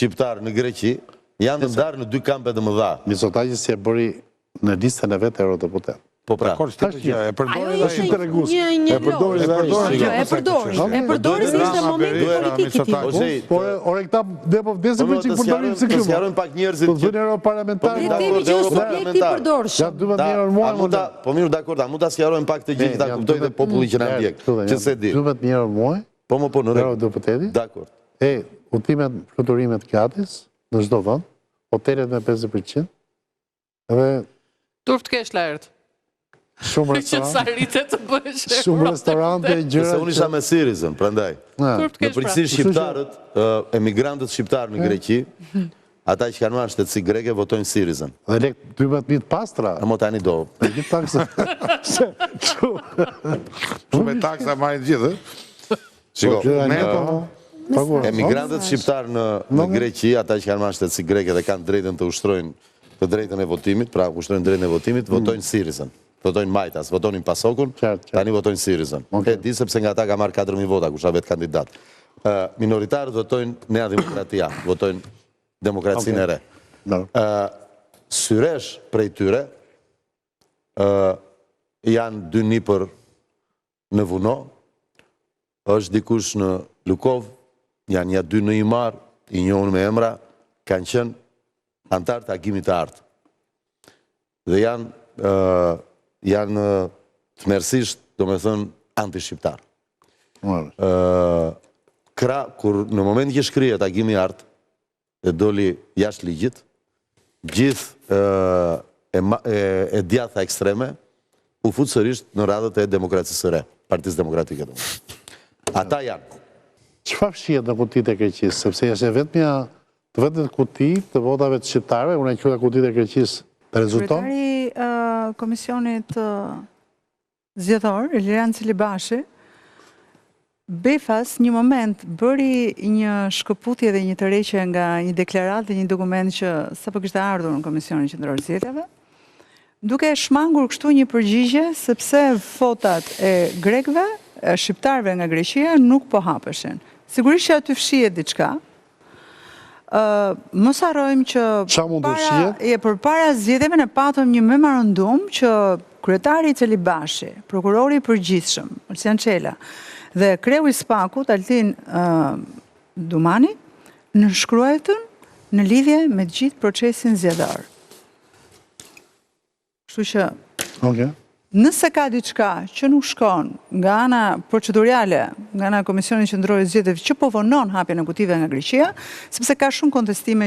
shqiptar në Greqi janë të ndarë në dy kampe të mëdha. Mitsotakis si e bëri në listën e vetë eurodeputet. Po pra. E përdori se ishte moment politik i tij. Ore këta depo vdesin për çik përdorim se këtu. Sqarojmë pak njerëzit. Po thonë europarlamentar. Subjekti përdorshëm. Ja 12 muaj. Po mirë, dakord, mund ta sqarojmë pak të gjithë ta kuptojë dhe populli që na ndjek. Që se di. 12 euro muaj. Po më po në eurodeputeti. Dakord. Udhëtimet, fluturimet gratis në çdo vend, hotelet me 50%. Edhe turp të kesh lart. Shumë restorante, gjëra. Se unë isha me Syrizën, prandaj. Në përgjithësi shqiptarët, emigrantët shqiptarë në Greqi, ata që kanë marrë shtetësi greke votojnë Syrizën. Dhe lek 12.000 pastra. Mo tani do. Shumë taksa marrin gjithë. Shiko. Emigrantët shqiptarë në Greqi, ata që kanë marrë shtetësi greke dhe kanë drejtën të ushtrojnë të drejtën e votimit, pra ushtrojnë drejtën e votimit, votojnë Syrizën. Votojnë Majtas, votonin Pasokun, tani votojnë Syrizën. E di sepse nga ta ka marrë 4.000 vota, kusha vetë kandidat. Minoritarët votojnë Nea Demokratia, votojnë demokracinë e re. Syresh prej tyre janë 2 nipër në Vuno, është dikush në Lukov, janë ja 2 në Imar, i njohën me emra, kanë qenë antarë të agimit të artë. Dhe janë të mersisht, do me thënë, anti-shqiptar. Kur në moment që shkrihet agimi artë, e doli jashtë ligjit, gjithë e djatha ekstreme, u futë sërisht në radhët e demokracisë së re, Partisë Demokratike. Ata janë. Çfarë fshihet në kutitë e Greqisë? Sepse është vetmja të vetët kuti të votave të shqiptarëve, unë e quaj kutitë e Greqisë, rezulton? Komisionit zgjedhor, Eliran Celibashi, Befas një moment bëri një shkëputje dhe një tërheqje nga një deklaratë dhe një dokument që sapo kishte ardhur në Komisionin Qendror të Zgjedhjeve, duke shmangur kështu një përgjigje sepse votat e grekëve, shqiptarëve nga Greqia nuk po hapeshin. Sigurisht që aty fshihet diçka. Mos harrojmë që përpara zgjedhjeve ne patëm një memorandum që kryetari Celibashi, prokurori i përgjithshëm, Olsian Çela, dhe kreu i SPAK-ut, Altin Dumani, nënshkruajtën në lidhje me gjithë procesin zgjedhor. Kështu që nëse ka diçka që nuk shkon nga ana procedurale, nga ana Komisionit Qendror të Zgjedhjeve që po vonon hapjen e kutive nga Greqia, sepse ka shumë kontestime